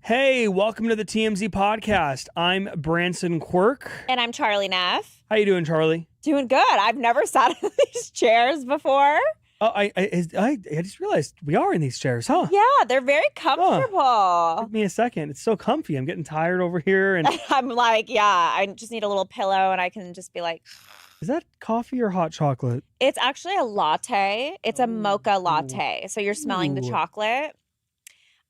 Hey, welcome to the TMZ podcast. I'm Branson Quirk. And I'm Charlie Neff. How you doing, Charlie? Doing good. I've never sat in these chairs before. Oh, I just realized we are in these chairs, huh? Yeah, they're very comfortable. Give me a second. It's so comfy. I'm getting tired over here. And I'm like, yeah, I just need a little pillow and I can just be like. Is that coffee or hot chocolate? It's actually a latte. It's a mocha latte. So you're smelling the chocolate.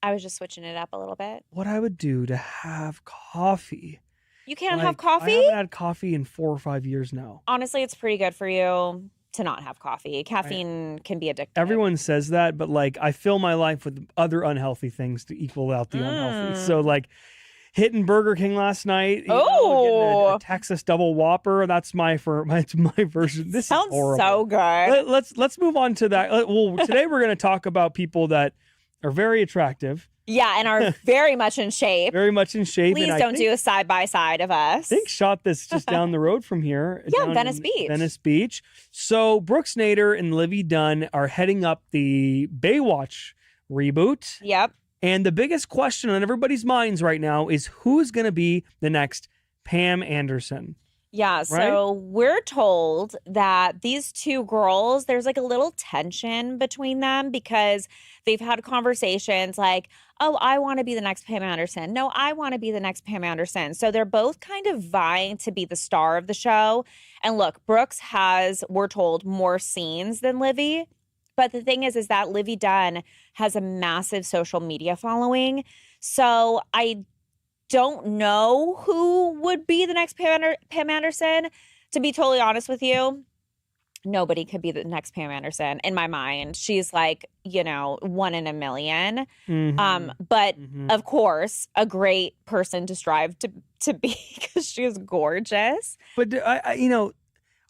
I was just switching it up a little bit. What I would do to have coffee. You can't have coffee? I haven't had coffee in 4 or 5 years now. Honestly, it's pretty good for you to not have coffee. Caffeine can be addictive. Everyone says that, but like I fill my life with other unhealthy things to equal out the unhealthy. So like hitting Burger King last night. Getting a Texas double Whopper. That's my version. This sounds horrible. So good. Let's move on to that. Well, today we're going to talk about people that are very attractive. Yeah, and are very much in shape. Very much in shape. Please don't do a side-by-side of us. I think shot this just down the road from here. Yeah, Venice Beach. Venice Beach. So Brooks Nader and Livy Dunn are heading up the Baywatch reboot. Yep. And the biggest question on everybody's minds right now is who's going to be the next Pam Anderson? Yeah, so we're told that these two girls, there's like a little tension between them because they've had conversations like, oh, I want to be the next Pam Anderson. No, I want to be the next Pam Anderson. So they're both kind of vying to be the star of the show. And look, Brooks has, we're told, more scenes than Livy. But the thing is that Livy Dunn has a massive social media following. So I don't know who would be the next Pam Anderson. To be totally honest with you, nobody could be the next Pam Anderson in my mind. She's like, one in a million. But of course, a great person to strive to be because she is gorgeous. But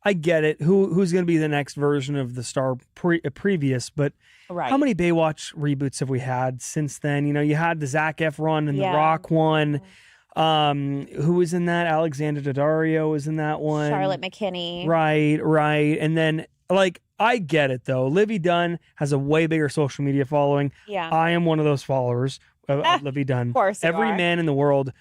I get it. Who's going to be the next version of the star previous? But how many Baywatch reboots have we had since then? You had the Zac Efron and the Rock one. Who was in that? Alexander Daddario was in that one. Charlotte McKinney. Right. And then, I get it, though. Livy Dunn has a way bigger social media following. Yeah. I am one of those followers of Livy Dunn. Of course Every man in the world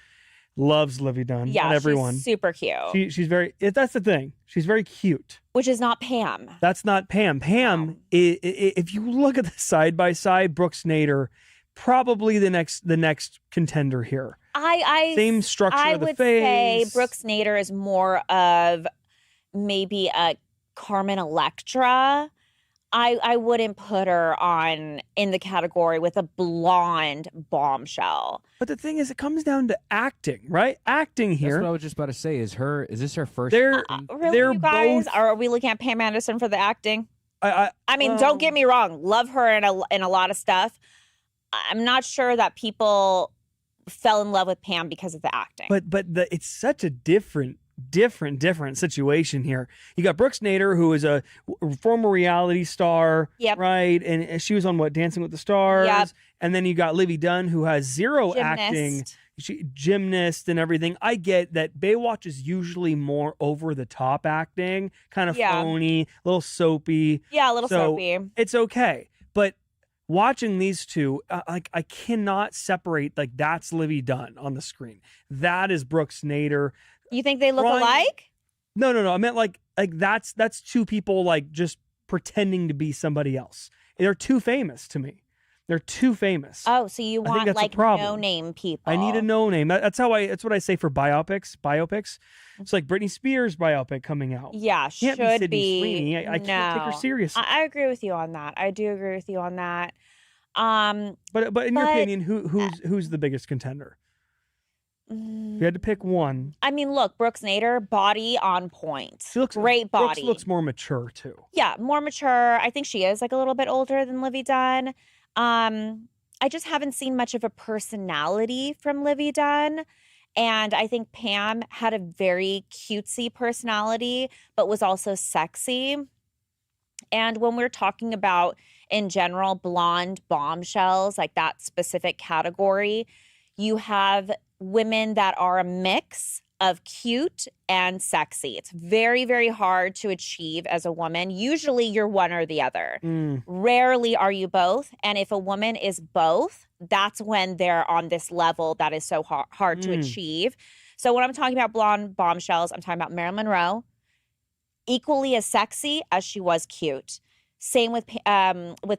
loves Livy Dunn. Yeah, not everyone. She's super cute. She's very. That's the thing. She's very cute. Which is not Pam. That's not Pam. Pam. If you look at the side by side, Brooks Nader, probably the next contender here. Same structure of the face. I would say Brooks Nader is more of maybe a Carmen Electra. I wouldn't put her in the category with a blonde bombshell. But the thing is, it comes down to acting, right? Acting here. That's what I was just about to say. Is this her first? Really, you guys? Are we looking at Pam Anderson for the acting? I mean, don't get me wrong. Love her in a lot of stuff. I'm not sure that people fell in love with Pam because of the acting. But it's such a different situation here. You got Brooks Nader, who is a former reality star, right? And she was on Dancing with the Stars. Yep. And then you got Livy Dunn, who has zero acting, gymnast and everything. I get that Baywatch is usually more over the top acting, kind of phony, a little soapy. Yeah, a little soapy. It's okay, but watching these two, I cannot separate. That's Livy Dunn on the screen. That is Brooks Nader. You think they look alike? No. I meant that's two people just pretending to be somebody else. They're too famous to me. They're too famous. Oh, so you want no-name people? I need a no-name. That's what I say for biopics. It's like Britney Spears biopic coming out. Yeah, can't be Sydney Sweeney. I can't take her seriously. I agree with you on that. I do agree with you on that. But in your opinion, who's the biggest contender? If you had to pick one. I mean, look, Brooks Nader, body on point. Great body. Brooks looks more mature too. Yeah, more mature. I think she is a little bit older than Livy Dunn. I just haven't seen much of a personality from Livy Dunn. And I think Pam had a very cutesy personality, but was also sexy. And when we're talking about, in general, blonde bombshells, like that specific category, you have women that are a mix of cute and sexy. It's very, very hard to achieve as a woman. Usually you're one or the other. Rarely are you both. And if a woman is both, that's when they're on this level that is so hard to achieve. So when I'm talking about blonde bombshells, I'm talking about Marilyn Monroe, equally as sexy as she was cute. Same with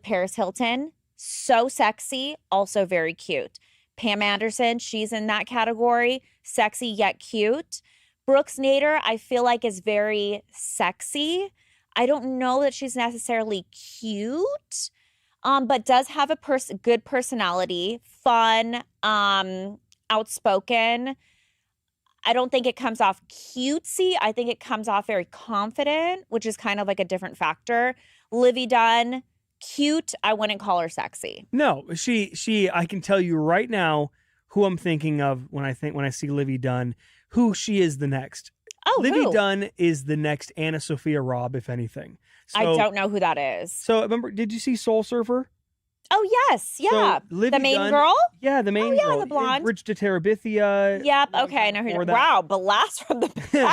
Paris Hilton, so sexy, also very cute. Pam Anderson, she's in that category, sexy yet cute. Brooks Nader, I feel like is very sexy. I don't know that she's necessarily cute, but does have a good personality, fun, outspoken. I don't think it comes off cutesy. I think it comes off very confident, which is kind of like a different factor. Livy Dunn, cute. I wouldn't call her sexy. No, she. I can tell you right now who I'm thinking of when I see Livy Dunn. Who she is the next. Oh, Livy who? Dunn is the next Anna Sophia Robb, if anything. So, I don't know who that is. So remember, did you see Soul Surfer? Oh yes, yeah. So, Livy the main Dunn, girl? Yeah, the main girl. The blonde. Bridge to Terabithia. Yep. Okay, I know who. Wow, blast from the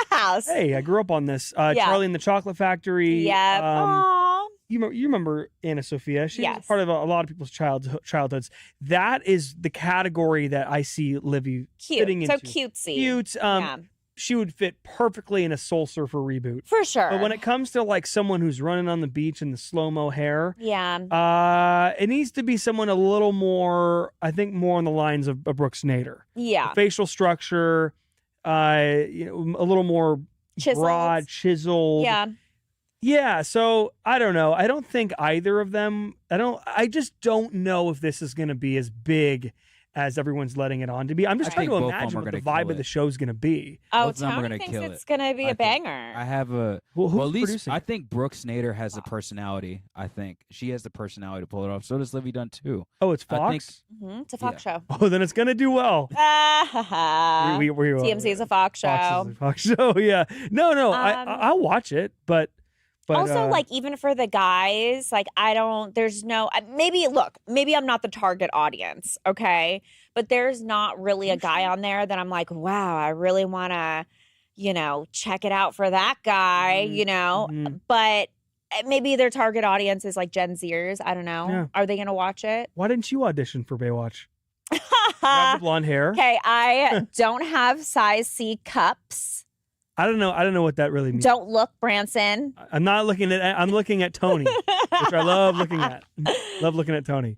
past. Hey, I grew up on this. Charlie and the Chocolate Factory. Yep. Aww. You remember Anna Sophia? She was part of a lot of people's childhoods. That is the category that I see Livy fitting into. So cutesy. Cute. She would fit perfectly in a Soul Surfer reboot. For sure. But when it comes to like someone who's running on the beach in the slow-mo hair, it needs to be someone a little more, I think, more on the lines of Brooks Nader. Yeah. The facial structure, a little more broad, chiseled. Yeah. Yeah, so I don't know. I don't think either of them. I just don't know if this is going to be as big as everyone's letting it on to be. I'm just trying to imagine what the vibe of the show's going to be. Oh, Tony thinks it's going to be a banger. I have a well, at least producing? I think Brooks Nader has the personality. I think she has the personality to pull it off. So does Livy Dunn too. Oh, it's Fox? It's a Fox show. Oh, then it's going to do well. TMZ is a Fox show. Fox is a Fox show, yeah. No, I'll watch it, but also, like, even for the guys, like, maybe I'm not the target audience, okay? But there's not really a guy on there that I'm like, wow, I really want to, check it out for that guy, But maybe their target audience is like Gen Zers. I don't know. Yeah. Are they going to watch it? Why didn't you audition for Baywatch? You have the blonde hair. Okay, I don't have size C cups. I don't know what that really means. Don't look, Branson. I'm not looking at. I'm looking at Tony, which I love looking at. Love looking at Tony.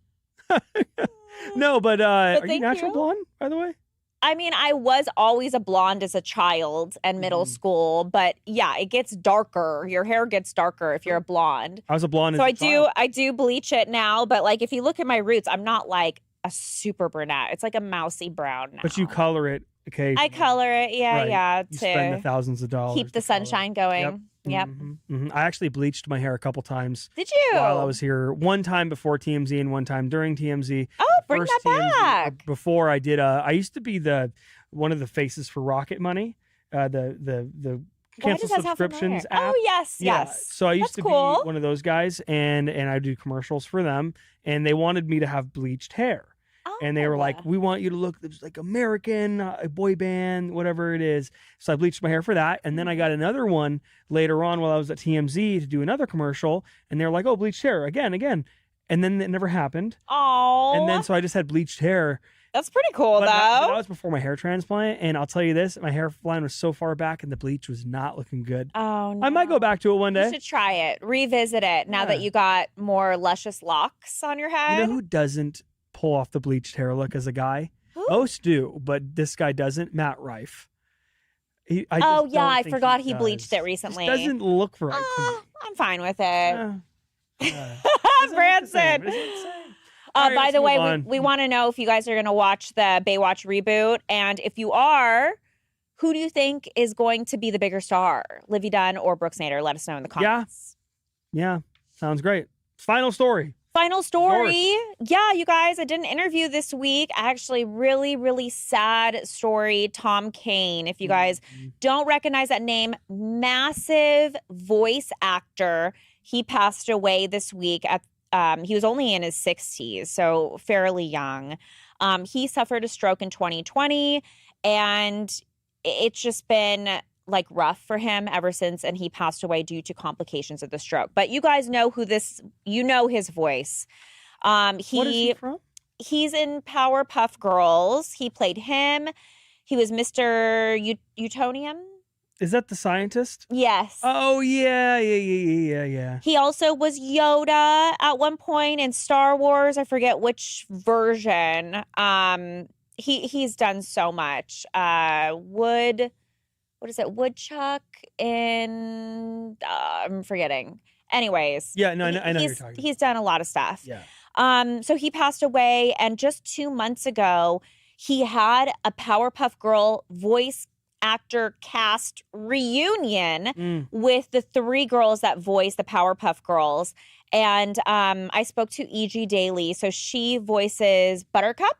No, but are you natural blonde, by the way? I mean, I was always a blonde as a child and middle school, but yeah, it gets darker. Your hair gets darker if you're a blonde. I was a blonde. So I do bleach it now, but like if you look at my roots, I'm not like a super brunette. It's like a mousy brown now. But you color it. Okay. I color it, yeah. You spend the thousands of dollars. Keep the sunshine going. Yep. Mm-hmm. I actually bleached my hair a couple times. Did you? While I was here. One time before TMZ and one time during TMZ. Oh, bring that back. Before I did, I used to be one of the faces for Rocket Money, the cancel subscriptions app. Oh, yes. So I used to be one of those guys, and I do commercials for them, and they wanted me to have bleached hair. And they were like, we want you to look like American, a boy band, whatever it is. So I bleached my hair for that. And then I got another one later on while I was at TMZ to do another commercial. And they were like, oh, bleached hair again. And then it never happened. Oh. And then so I just had bleached hair. That's pretty cool, though. That was before my hair transplant. And I'll tell you this, my hairline was so far back and the bleach was not looking good. Oh, no. I might go back to it one day. You should try it. Revisit it now that you got more luscious locks on your head. You know who doesn't pull off the bleached hair look as a guy? Who? Most do, but this guy doesn't. Matt Rife. I forgot he bleached it recently. It doesn't look right to me. I'm fine with it. Branson. By the way, we want to know if you guys are going to watch the Baywatch reboot. And if you are, who do you think is going to be the bigger star? Livy Dunn or Brooks Nader? Let us know in the comments. Yeah. Sounds great. Final story. Yeah, you guys, I did an interview this week. Actually, really, really sad story. Tom Kane. If you guys don't recognize that name, massive voice actor. He passed away this week. He was only in his 60s, so fairly young. He suffered a stroke in 2020, and it's just been like rough for him ever since, and he passed away due to complications of the stroke. But you guys know his voice. What is he from? He's in Powerpuff Girls. He played him. He was Mr. Utonium. Is that the scientist? Yes. Oh, yeah. He also was Yoda at one point in Star Wars. I forget which version. He's done so much. What is it? Woodchuck in I'm forgetting. Anyways. Yeah, no, I know what you're talking about. He's done a lot of stuff. Yeah. So he passed away, and just 2 months ago, he had a Powerpuff Girl voice actor cast reunion with the 3 girls that voice the Powerpuff Girls. And I spoke to E.G. Daily. So she voices Buttercup.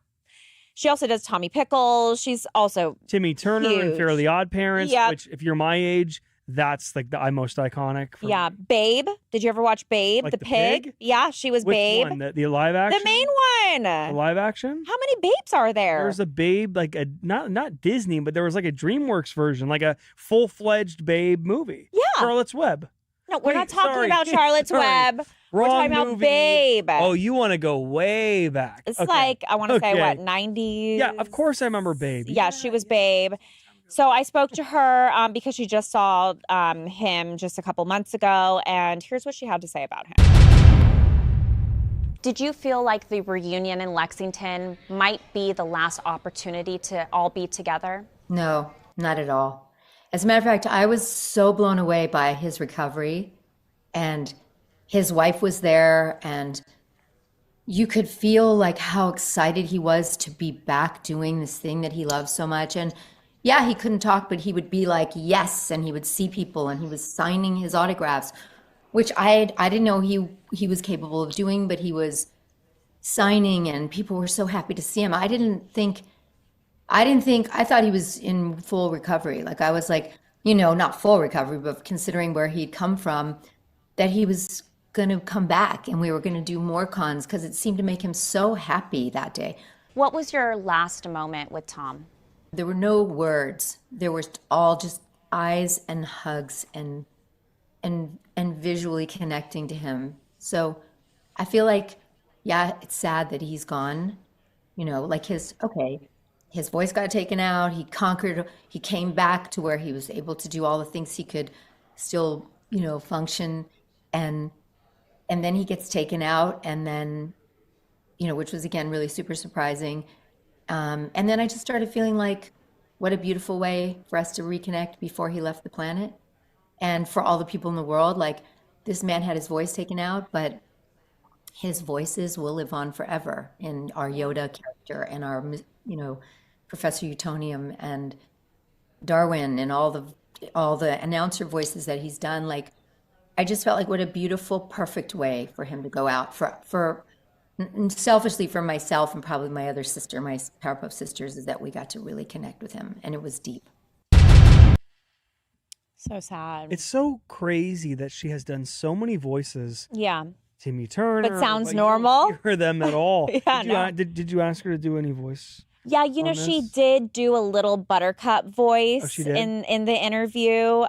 She also does Tommy Pickles. She's also Timmy Turner huge. and Fairly Odd Parents, which if you're my age, that's like the most iconic. Yeah, Babe. Did you ever watch Babe, like the pig? Yeah, she was Which Babe. One? The live action? The main one. The live action? How many Babes are there? There's a Babe, like a not Disney, but there was like a DreamWorks version, like a full-fledged Babe movie. Yeah. Charlotte's Web. No, we're not talking about Charlotte's Web. We're talking about Babe. Oh, you want to go way back. It's like, I want to say, what, 90s? Yeah, of course I remember Babe. Yeah, she was Babe. So I spoke to her because she just saw him just a couple months ago, and here's what she had to say about him. Did you feel like the reunion in Lexington might be the last opportunity to all be together? No, not at all. As a matter of fact, I was so blown away by his recovery, and his wife was there, and you could feel like how excited he was to be back doing this thing that he loves so much. And yeah, he couldn't talk, but he would be like, yes, and he would see people, and he was signing his autographs, which I didn't know he was capable of doing, but he was signing, and people were so happy to see him. I thought he was in full recovery. Like, I was like, not full recovery, but considering where he'd come from, that he was going to come back and we were going to do more cons, because it seemed to make him so happy that day. What was your last moment with Tom? There were no words. There was all just eyes and hugs and visually connecting to him. So I feel like, yeah, it's sad that he's gone. Like his voice got taken out. He conquered, he came back to where he was able to do all the things he could still, function. And then he gets taken out, and then, which was again, really super surprising. And then I just started feeling like, what a beautiful way for us to reconnect before he left the planet. And for all the people in the world, like, this man had his voice taken out, but his voices will live on forever in our Yoda character and our, Professor Utonium and Darwin and all the announcer voices that he's done. Like, I just felt like what a beautiful, perfect way for him to go out for selfishly for myself and probably my other sister, my Powerpuff sisters, is that we got to really connect with him, and it was deep. So sad. It's so crazy that she has done so many voices. Yeah. Timmy Turner. But sounds normal. You don't hear them at all. Yeah, did you ask her to do any voice? Yeah, she did do a little Buttercup voice in the interview.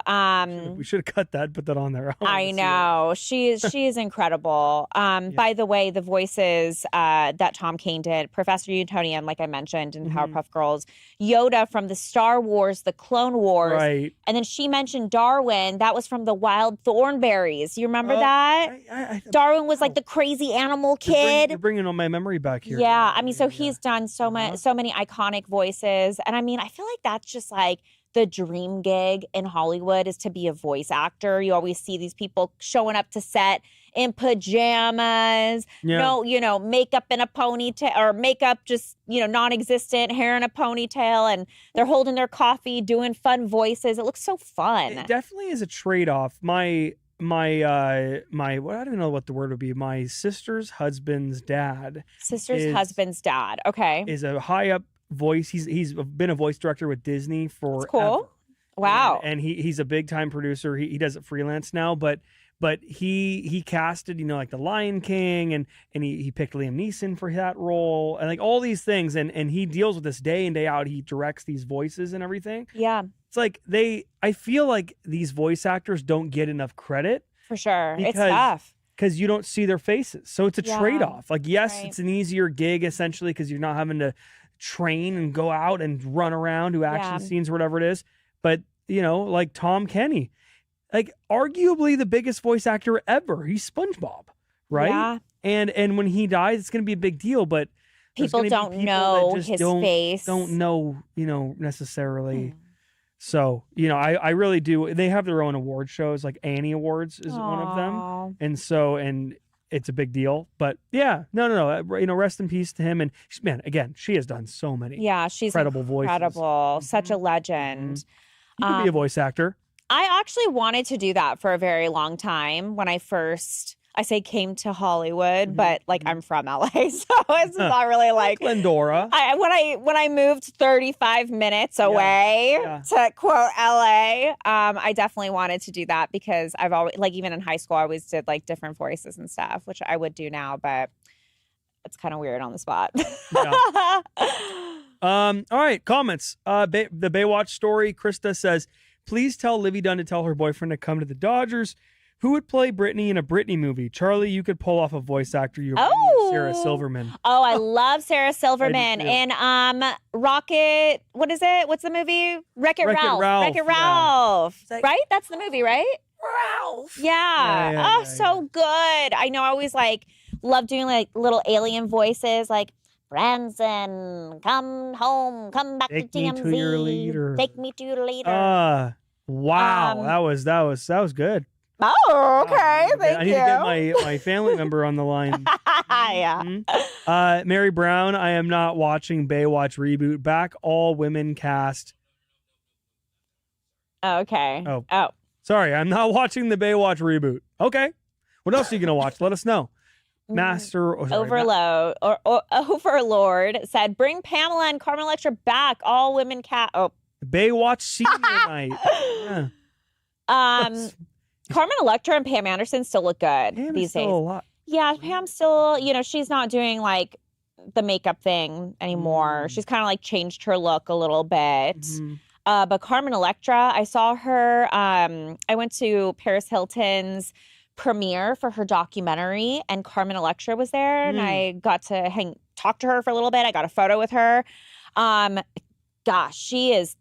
We should have cut that, put that on there. I know. She is incredible. By the way, the voices that Tom Kane did, Professor Utonium, like I mentioned, in Powerpuff Girls, Yoda from the Star Wars, the Clone Wars. Right. And then she mentioned Darwin. That was from the Wild Thornberries. You remember that? Darwin was like the crazy animal kid. You're bringing on my memory back here. Yeah. I mean, so he's done so many iconic voices. And I mean, I feel like that's just like the dream gig in Hollywood, is to be a voice actor. You always see these people showing up to set in pajamas, makeup in a ponytail, or makeup just, non-existent, hair in a ponytail, and they're holding their coffee, doing fun voices. It looks so fun. It definitely is a trade-off. My I don't know what the word would be. My sister's husband's dad. Husband's dad. Okay. Is a high up voice. He's been a voice director with Disney for cool. Wow. And he's a big time producer. He does it freelance now, but but he casted, like the Lion King, and he picked Liam Neeson for that role, and like all these things, and he deals with this day in, day out. He directs these voices and everything. Yeah. It's like I feel like these voice actors don't get enough credit. For sure. It's tough. Because you don't see their faces. So it's a trade-off. Like, yes, Right. it's an easier gig, essentially, because you're not having to train and go out and run around, do action scenes or whatever it is. But, like Tom Kane, like arguably the biggest voice actor ever. He's SpongeBob, right? Yeah. And when he dies, it's going to be a big deal, but People don't know his face. Don't know, necessarily. So, I really do. They have their own award shows, like Annie Awards is one of them. And it's a big deal. But yeah, no. Rest in peace to him. And man, again, she has done so many she's incredible voices. Incredible. Such a legend. You could be a voice actor. I actually wanted to do that for a very long time when I first, came to Hollywood, but like I'm from LA, so it's not really like Glendora. When I moved 35 minutes away to quote LA, I definitely wanted to do that because I've always, like, even in high school, I always did like different voices and stuff, which I would do now, but it's kind of weird on the spot. All right, comments. The Baywatch story. Krista says, please tell Livy Dunn to tell her boyfriend to come to the Dodgers. Who would play Brittany in a Britney movie? Charlie, you could pull off a voice actor. Sarah Silverman. Oh, I love Sarah Silverman. And Rocket, what is it? What's the movie? Wreck-It Ralph. Wreck-It Ralph. Yeah. Right? That's the movie, right? Ralph. Yeah. So good. I know I always love doing like little alien voices like, Branson, come home, come back Take to TMZ. me to your leader. Take me to your leader. Wow. That was good. Oh, okay. Thank you. I need to get my family member on the line. Yeah. Mary Brown, I am not watching Baywatch Reboot. Back all women cast. Okay. Oh. Sorry, I'm not watching the Baywatch Reboot. Okay. What else are you going to watch? Let us know. Overload or Overlord said, bring Pamela and Carmen Electra back. All women cast. Oh. Baywatch senior night. Yeah. Carmen Electra and Pam Anderson still look good these days. A lot. Yeah, Pam still, she's not doing like the makeup thing anymore. She's kind of like changed her look a little bit. But Carmen Electra, I saw her. I went to Paris Hilton's premiere for her documentary, and Carmen Electra was there, and I got to talk to her for a little bit. I got a photo with her. Gosh, she is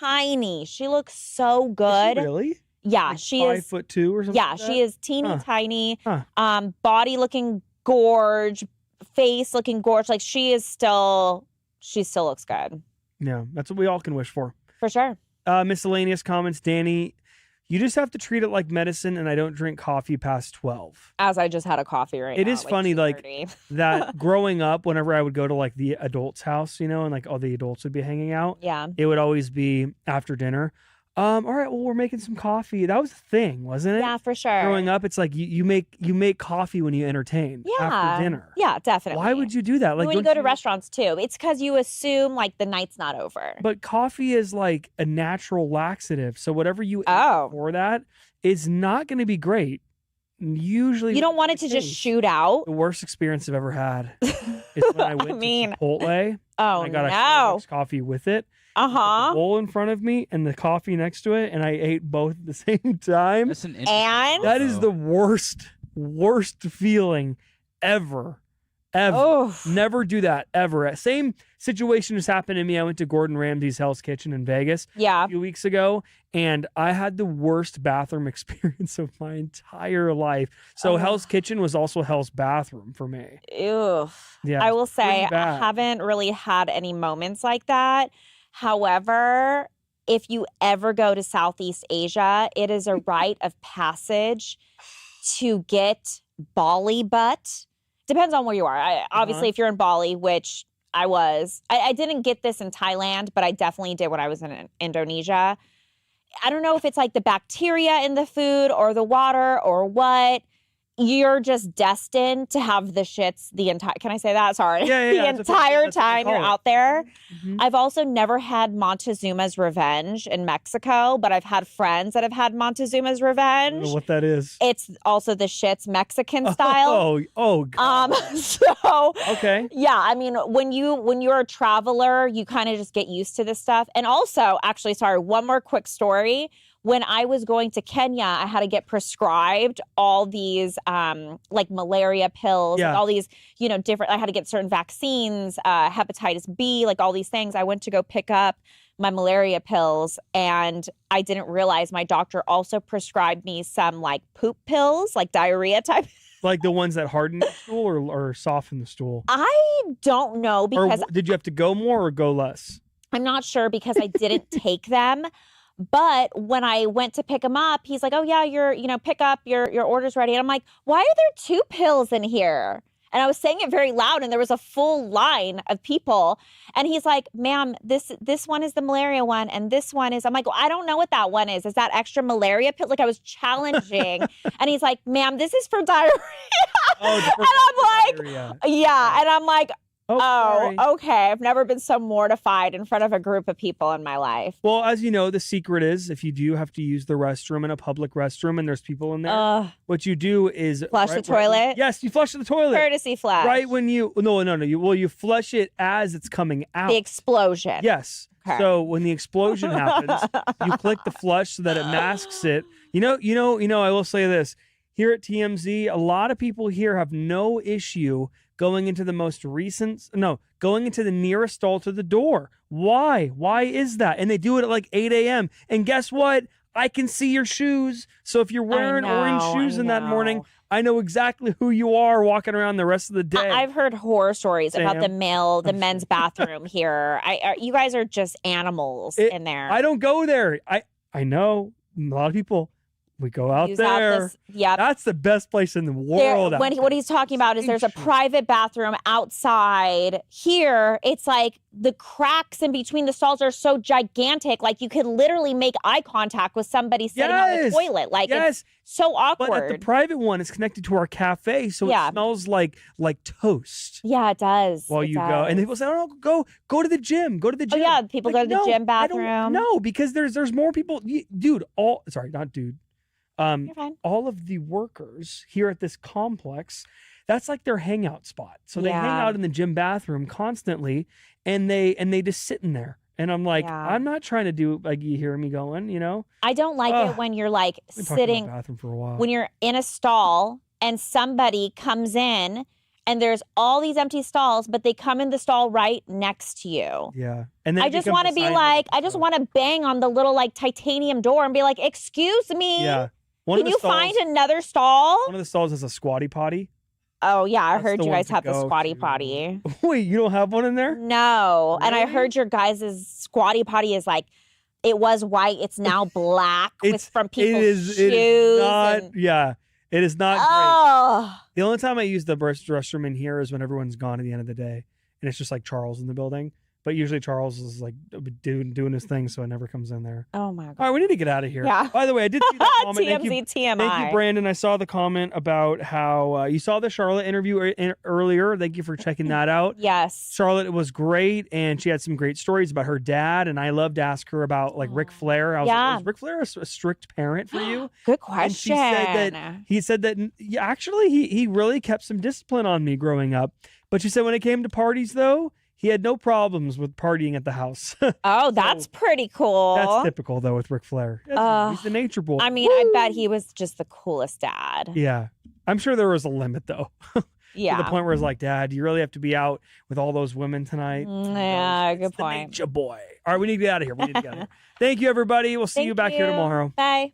tiny. She looks so good. Is she really? Yeah, like she 5 is. foot 2 or something. Yeah, like that? she is teeny tiny. Huh. Body looking gorge, face looking gorge. Like she still looks good. Yeah, that's what we all can wish for. For sure. Miscellaneous comments. Danny, you just have to treat it like medicine, and I don't drink coffee past 12. As I just had a coffee right now. It is funny, like that growing up, whenever I would go to like the adults' house, and like all the adults would be hanging out. Yeah. It would always be after dinner. All right, well, we're making some coffee. That was a thing, wasn't it? Yeah, for sure. Growing up, it's like you make coffee when you entertain after dinner. Yeah, definitely. Why would you do that? Like when you go to restaurants too, it's because you assume like the night's not over. But coffee is like a natural laxative, so whatever you eat before that is not going to be great. Usually, you don't want it to just shoot out. The worst experience I've ever had is when I went to Chipotle. Oh, I got a Starbucks coffee with it. The bowl in front of me and the coffee next to it, and I ate both at the same time. That is the worst feeling ever. Never do that ever. Same situation has happened to me. I went to Gordon Ramsay's Hell's Kitchen in Vegas a few weeks ago, and I had the worst bathroom experience of my entire life. So Hell's Kitchen was also Hell's bathroom for me. Ew. Yeah, I will say I haven't really had any moments like that. However, if you ever go to Southeast Asia, it is a rite of passage to get Bali butt. Depends on where you are. Obviously, if you're in Bali, which I was, I didn't get this in Thailand, but I definitely did when I was in Indonesia. I don't know if it's like the bacteria in the food or the water or what. you're just destined to have the shits the entire, can I say that? Sorry. Yeah, the entire time you're out there. Mm-hmm. I've also never had Montezuma's Revenge in Mexico, but I've had friends that have had Montezuma's Revenge. I don't know what that is. It's also the shits Mexican style. Oh, God. So okay. Yeah, I mean, when you're a traveler, you kind of just get used to this stuff. And also, actually, sorry, one more quick story. When I was going to Kenya, I had to get prescribed all these like malaria pills, like all these, different, I had to get certain vaccines, hepatitis B, like all these things. I went to go pick up my malaria pills and I didn't realize my doctor also prescribed me some like poop pills, like diarrhea type. Like the ones that harden the stool or soften the stool? I don't know because... Or did you have to go more or go less? I'm not sure because I didn't take them. But when I went to pick him up, he's like, oh, yeah, pick up, your order's ready. And I'm like, why are there 2 pills in here? And I was saying it very loud and there was a full line of people. And he's like, ma'am, this one is the malaria one. And this one is, I'm like, well, I don't know what that one is. Is that extra malaria pill? Like I was challenging. And he's like, ma'am, this is for diarrhea. Oh, and I'm like, diarrhea. Yeah. And I'm like, sorry. Okay. I've never been so mortified in front of a group of people in my life. Well, as you know, the secret is if you do have to use the restroom in a public restroom and there's people in there, what you do is flush the toilet. Yes, you flush the toilet. Courtesy flush. Right when you you flush it as it's coming out. The explosion. Yes. Okay. So when the explosion happens, you click the flush so that it masks it. I will say this. Here at TMZ, a lot of people here have no issue going into the nearest stall to the door. Why? Why is that? And they do it at like 8 a.m. And guess what? I can see your shoes. So if you're wearing orange shoes in that morning, I know exactly who you are walking around the rest of the day. I've heard horror stories about the men's bathroom here. You guys are just animals in there. I don't go there. I know a lot of people. We go out there. That's the best place in the world. What he's talking about is there's a private bathroom outside. Here, it's like the cracks in between the stalls are so gigantic. Like you could literally make eye contact with somebody sitting on the toilet. Like it's so awkward. But at the private one, it's connected to our cafe, so it smells like toast. Yeah, it does. While you go, and people say, "Oh, go to the gym. Go to the gym." Oh yeah, people go to the gym bathroom. No, because there's more people. Not dude. All of the workers here at this complex, that's like their hangout spot. So they hang out in the gym bathroom constantly, and they just sit in there. And I'm like, I'm not trying to do like you hear me going, I don't like it when you're like sitting bathroom for a while. When you're in a stall and somebody comes in and there's all these empty stalls, but they come in the stall right next to you. Yeah. And then I just want to be like, I just want to bang on the little like titanium door and be like, excuse me. Yeah. Can you find another stall? One of the stalls has a squatty potty. Oh, yeah. I heard you guys have the squatty potty. Wait, you don't have one in there? No. Really? And I heard your guys' squatty potty is like, it was white. It's now black from people's shoes. It is not, it is not great. The only time I use the restroom in here is when everyone's gone at the end of the day. And it's just like Charles in the building. But usually Charles is like doing his thing, so it never comes in there. Oh, my God. All right, we need to get out of here. Yeah. By the way, I did see that comment. TMI. Thank you, Brandon. I saw the comment about how you saw the Charlotte interview earlier. Thank you for checking that out. Yes. Charlotte was great, and she had some great stories about her dad, and I loved to ask her about like Ric Flair. I was like, was Ric Flair a strict parent for you? Good question. And he said that actually he really kept some discipline on me growing up. But she said when it came to parties, though, he had no problems with partying at the house. Oh, that's pretty cool. That's typical, though, with Ric Flair. He's the nature boy. I mean, I bet he was just the coolest dad. Yeah. I'm sure there was a limit, though. Yeah. To the point where it's like, Dad, do you really have to be out with all those women tonight? Yeah, good point. The nature boy. All right, we need to get out of here. Thank you, everybody. We'll see you back here tomorrow. Bye.